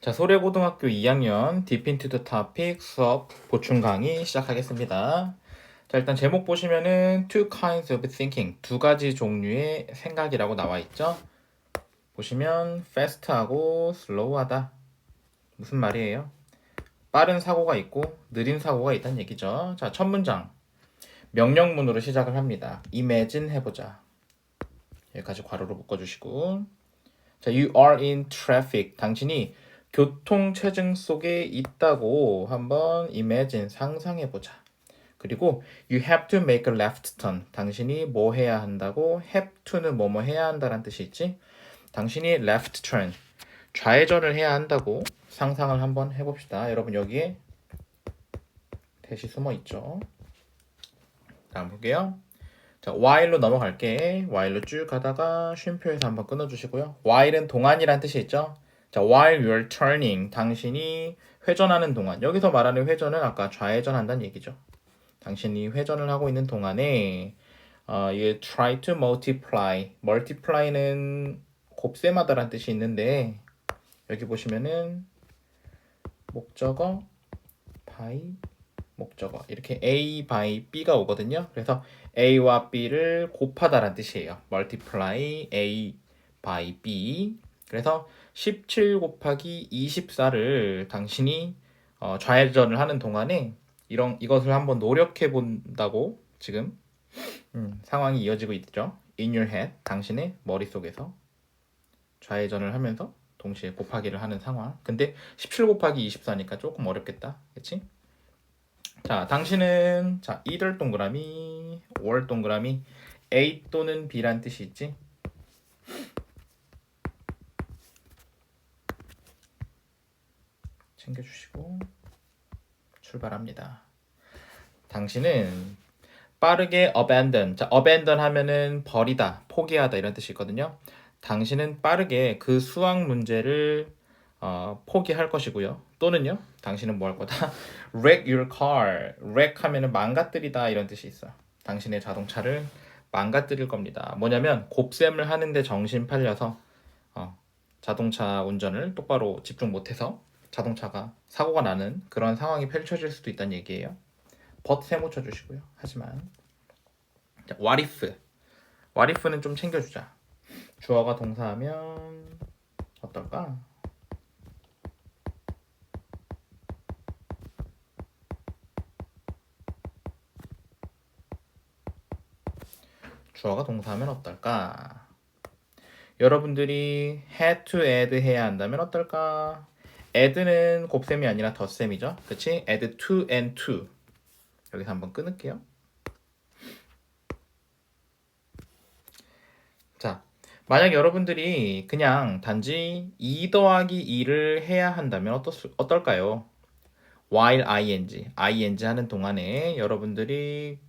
자, 소래고등학교 2학년 Deep into the Topic 수업 보충 강의 시작하겠습니다. 자, 일단 제목 보시면은 Two kinds of thinking, 두 가지 종류의 생각이라고 나와 있죠. 보시면 fast하고 slow하다. 무슨 말이에요? 빠른 사고가 있고 느린 사고가 있다는 얘기죠. 자, 첫 문장. 명령문으로 시작을 합니다. Imagine 해보자. 여기까지 괄호로 묶어주시고. 자, you are in traffic. 당신이 교통체증 속에 있다고 한번 imagine, 상상해보자. 그리고 you have to make a left turn. 당신이 뭐 해야 한다고? have to는 뭐뭐 해야 한다는 뜻이 있지? 당신이 left turn, 좌회전을 해야 한다고 상상을 한번 해봅시다. 여러분 여기에 대시 숨어 있죠? 다음 볼게요. 자, while로 넘어갈게. while로 쭉 가다가 쉼표에서 한번 끊어주시고요. while은 동안이란 뜻이 있죠? 자, while you're turning, 당신이 회전하는 동안. 여기서 말하는 회전은 아까 좌회전한다는 얘기죠. 당신이 회전을 하고 있는 동안에 you try to multiply. multiply는 곱셈하다라는 뜻이 있는데 여기 보시면은 목적어 by 목적어 이렇게 A by B가 오거든요. 그래서 A와 B를 곱하다라는 뜻이에요. multiply A by B. 그래서 17 곱하기 24를 당신이 좌회전을 하는 동안에 이것을 한번 노력해 본다고 지금 상황이 이어지고 있죠. In your head, 당신의 머릿속에서 좌회전을 하면서 동시에 곱하기를 하는 상황. 근데 17 곱하기 24니까 조금 어렵겠다. 그치? 자, 당신은 자, either 동그라미, or 동그라미, A 또는 B란 뜻이 있지? 챙겨주시고 출발합니다. 당신은 빠르게 abandon. 자, abandon 하면은 버리다, 포기하다 이런 뜻이 있거든요. 당신은 빠르게 그 수학 문제를 포기할 것이고요. 또는요, 당신은 뭐 할 거다? wreck your car. wreck 하면은 망가뜨리다 이런 뜻이 있어. 당신의 자동차를 망가뜨릴 겁니다. 뭐냐면 곱셈을 하는데 정신 팔려서 자동차 운전을 똑바로 집중 못해서 자동차가 사고가 나는 그런 상황이 펼쳐질 수도 있다는 얘기예요. but 세모 쳐주시고요. 하지만 자, what if. what if는 좀 챙겨주자. 주어가 동사하면 어떨까? 주어가 동사하면 어떨까? 여러분들이 had to add 해야 한다면 어떨까? add는 곱셈이 아니라 덧셈이죠. 그치? add to and to. 여기서 한번 끊을게요. 자, 만약 여러분들이 그냥 단지 2 더하기 2를 해야 한다면 어떨까요? while ing 하는 동안에 여러분들이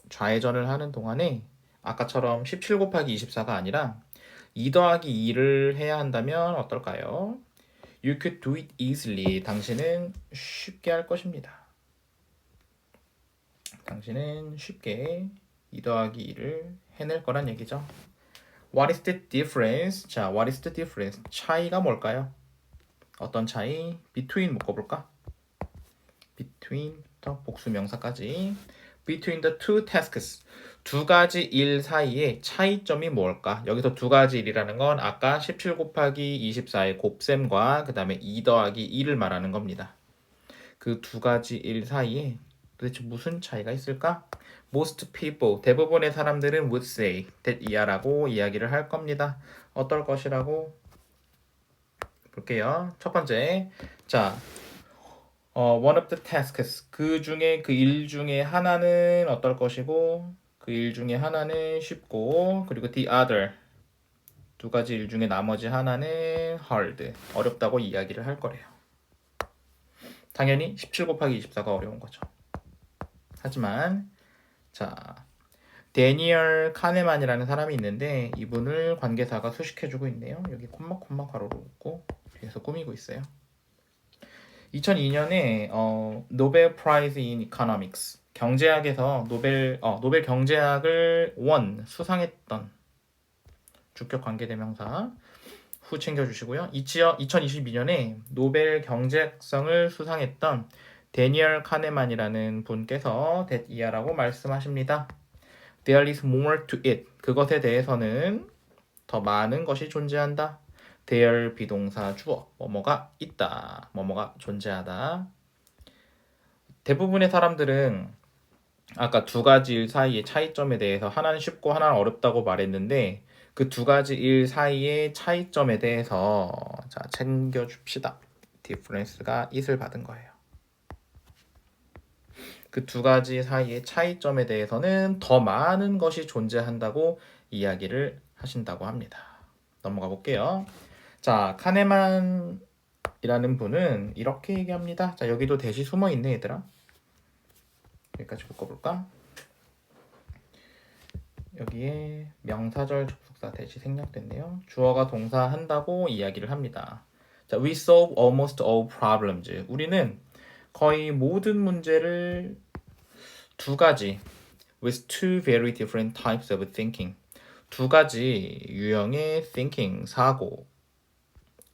좌회전을 하는 동안에 아까처럼 17 곱하기 24가 아니라 2 더하기 2를 해야 한다면 어떨까요? You could do it easily. 당신은 쉽게 할 것입니다. 당신은 쉽게 2 더하기 2를 해낼 거란 얘기죠. What is the difference? 자, what is the difference? 차이가 뭘까요? 어떤 차이? between 묶어볼까? between부터 복수 명사까지. between the two tasks. 두 가지 일 사이의 차이점이 뭘까? 여기서 두 가지 일이라는 건 아까 17 곱하기 24의 곱셈과 그 다음에 2 더하기 2를 말하는 겁니다. 그 두 가지 일 사이에 도대체 무슨 차이가 있을까? Most people, 대부분의 사람들은 would say that 이하라고 이야기를 할 겁니다. 어떨 것이라고? 볼게요. 첫 번째, 자, one of the tasks, 그 중에 그 일 중에 하나는 어떨 것이고 그 일 중에 하나는 쉽고 그리고 the other, 두 가지 일 중에 나머지 하나는 hard, 어렵다고 이야기를 할 거래요. 당연히 17 곱하기 24가 어려운 거죠. 하지만 자, 데니얼 카네만이라는 사람이 있는데 이분을 관계사가 수식해주고 있네요. 여기 콤마 가로로 묶고 뒤에서 꾸미고 있어요. 2002년에 노벨 프라이즈 인 이코노믹스, 경제학에서 노벨 경제학을 수상했던 주격 관계대명사 후 챙겨주시고요. 2022년에 노벨 경제학상을 수상했던 데니얼 카네만이라는 분께서 that 이하라고 말씀하십니다. There is more to it. 그것에 대해서는 더 많은 것이 존재한다. there 비동사 주어 뭐뭐가 있다. 뭐뭐가 존재하다. 대부분의 사람들은 아까 두 가지 일 사이의 차이점에 대해서 하나는 쉽고 하나는 어렵다고 말했는데 그 두 가지 일 사이의 차이점에 대해서 자 챙겨줍시다. difference가 it을 받은 거예요. 그 두 가지 사이의 차이점에 대해서는 더 많은 것이 존재한다고 이야기를 하신다고 합니다. 넘어가 볼게요. 자, 카네만이라는 분은 이렇게 얘기합니다. 자, 여기도 대시 숨어 있네, 얘들아. 여기까지 묶어볼까? 여기에 명사절 접속사 대시 생략됐네요. 주어가 동사 한다고 이야기를 합니다. 자, we solve almost all problems. 우리는 거의 모든 문제를 두 가지 with two very different types of thinking. 두 가지 유형의 thinking, 사고,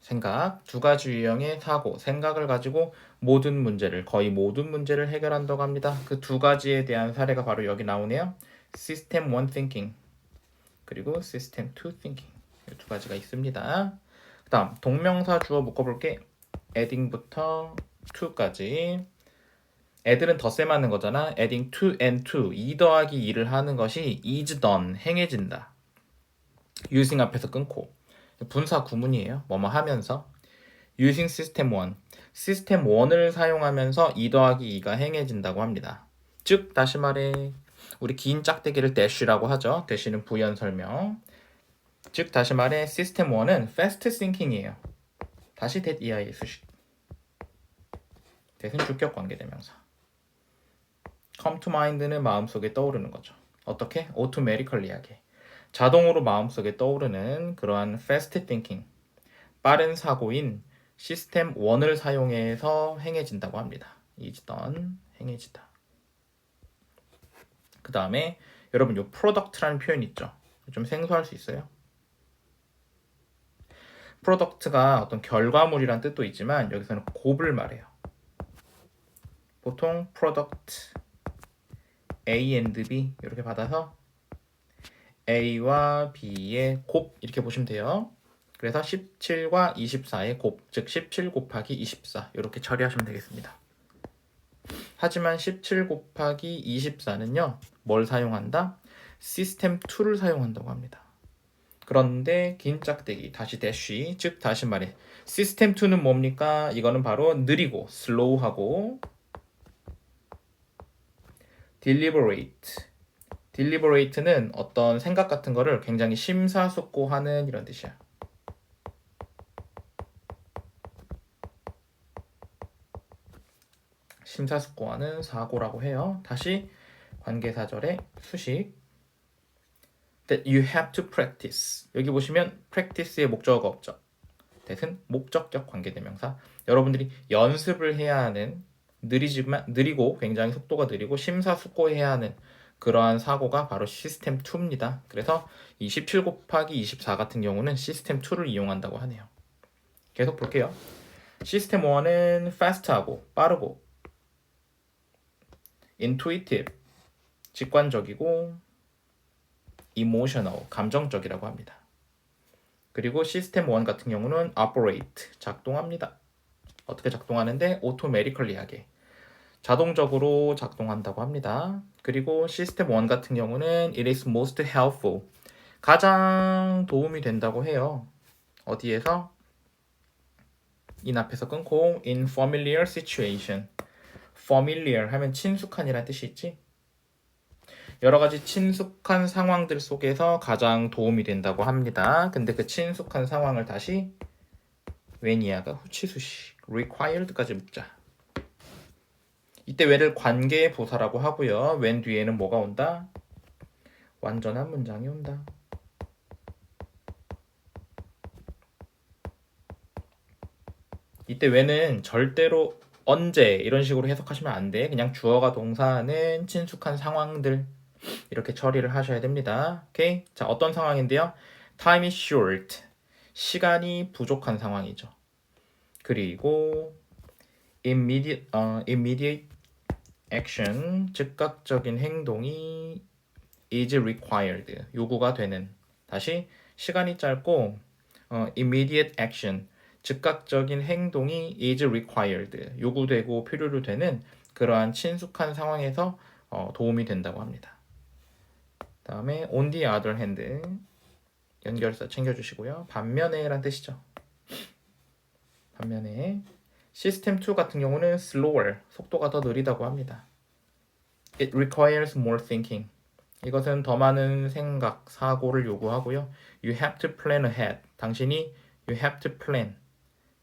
생각, 두 가지 유형의 사고, 생각을 가지고 모든 문제를, 거의 모든 문제를 해결한다고 합니다. 그 두 가지에 대한 사례가 바로 여기 나오네요. System 1 Thinking 그리고 System 2 Thinking 이 두 가지가 있습니다. 그 다음 동명사 주어 묶어볼게. adding부터 to까지. add는 덧셈 하는 거잖아. adding to and to 2 더하기 2를 하는 것이 is done, 행해진다. using 앞에서 끊고 분사 구문이에요. 뭐뭐 하면서 using system 1 시스템 1을 사용하면서 2 더하기 2가 행해진다고 합니다. 즉 다시 말해 우리 긴 짝대기를 dash라고 하죠. dash는 부연 설명. 즉 다시 말해 시스템 1은 fast thinking이에요. 다시 that 이하의 수식. that은 주격 관계대명사. come to mind는 마음속에 떠오르는 거죠. 어떻게? automatically 하게. 자동으로 마음속에 떠오르는 그러한 fast thinking, 빠른 사고인 시스템 1을 사용해서 행해진다고 합니다. is done, 행해지다. 그 다음에 여러분 요 product라는 표현 있죠? 좀 생소할 수 있어요. product가 어떤 결과물이란 뜻도 있지만 여기서는 곱을 말해요. 보통 product A and B 이렇게 받아서 A와 B의 곱 이렇게 보시면 돼요. 그래서 17과 24의 곱, 즉 17 곱하기 24 이렇게 처리하시면 되겠습니다. 하지만 17 곱하기 24는요. 뭘 사용한다? 시스템 2를 사용한다고 합니다. 그런데 긴 짝대기, 다시 대쉬, 즉 다시 말해 시스템 2는 뭡니까? 이거는 바로 느리고 슬로우하고 deliberate는 어떤 생각 같은 거를 굉장히 심사숙고하는 이런 뜻이야. 심사숙고하는 사고라고 해요. 다시 관계사절의 수식. That you have to practice. 여기 보시면 practice의 목적어가 없죠. that은 목적격 관계대명사. 여러분들이 연습을 해야 하는 느리고 굉장히 속도가 느리고 심사숙고해야 하는 그러한 사고가 바로 시스템 2입니다. 그래서 이 17 곱하기 24 같은 경우는 시스템 2를 이용한다고 하네요. 계속 볼게요. 시스템 1은 fast하고 빠르고 intuitive 직관적이고 emotional 감정적이라고 합니다. 그리고 시스템 1 같은 경우는 operate 작동합니다. 어떻게 작동하는데 automatically 하게 자동적으로 작동한다고 합니다. 그리고 시스템 1 같은 경우는 it is most helpful 가장 도움이 된다고 해요. 어디에서? in 앞에서 끊고 in familiar situation familiar 하면 친숙한이라는 뜻이 있지? 여러 가지 친숙한 상황들 속에서 가장 도움이 된다고 합니다. 근데 그 친숙한 상황을 다시 when이야가 후치수식 required까지 묶자. 이때 when을 관계의 부사라고 하고요. when 뒤에는 뭐가 온다? 완전한 문장이 온다. 이때 when은 절대로 언제 이런 식으로 해석하시면 안 돼. 그냥 주어가 동사하는 친숙한 상황들 이렇게 처리를 하셔야 됩니다. 오케이? 자, 어떤 상황인데요? Time is short. 시간이 부족한 상황이죠. 그리고 immediate action, 즉각적인 행동이 is required, 요구가 되는. 다시 시간이 짧고 immediate action, 즉각적인 행동이 is required, 요구되고 필요로 되는 그러한 친숙한 상황에서 도움이 된다고 합니다. 다음에 on the other hand, 연결사 챙겨주시고요. 반면에 란 뜻이죠. 반면에 시스템 2 같은 경우는 slower, 속도가 더 느리다고 합니다. It requires more thinking. 이것은 더 많은 생각, 사고를 요구하고요. You have to plan ahead. 당신이 you have to plan,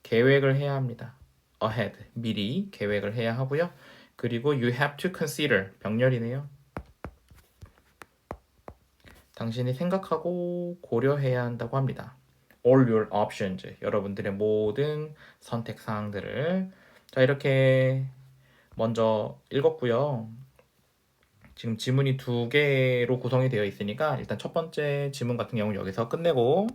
계획을 해야 합니다. ahead, 미리 계획을 해야 하고요. 그리고 you have to consider, 병렬이네요. 당신이 생각하고 고려해야 한다고 합니다. All your options, 여러분들의 모든 선택 사항들을. 자, 이렇게 먼저 읽었고요. 지금 지문이 2개로 구성이 되어 있으니까 일단 첫 번째 지문 같은 경우는 여기서 끝내고